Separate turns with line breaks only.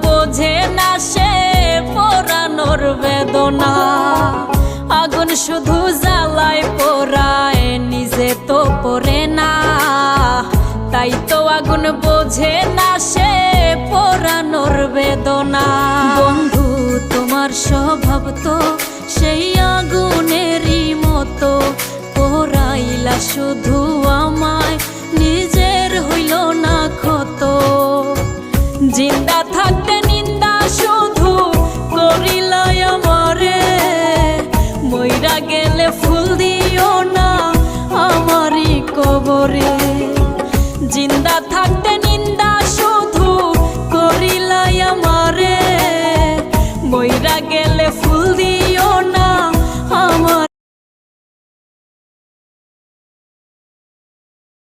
বোঝে না সে পোড়ানোর বেদনা। আগুন শুধু জ্বালায় পোড়ায়, নিজে তো পড়ে না। তাই তো আগুন বোঝে না সে পোড়ানোর বেদনা। বন্ধু তোমার স্বভাব তো সেই আগুনেরই মতো, পোড়াইলা শুধু আমায়, নিজের হইল না ক্ষত। জিন্দা থাকতে নিন্দা শুধু করিলাই আমারে, মইরা গেলে ফুল দিও না আমারই কবরে। জিন্দা থাকতে নিন্দা শুধু করিলাই আমারে, মইরা গেলে ফুল দিও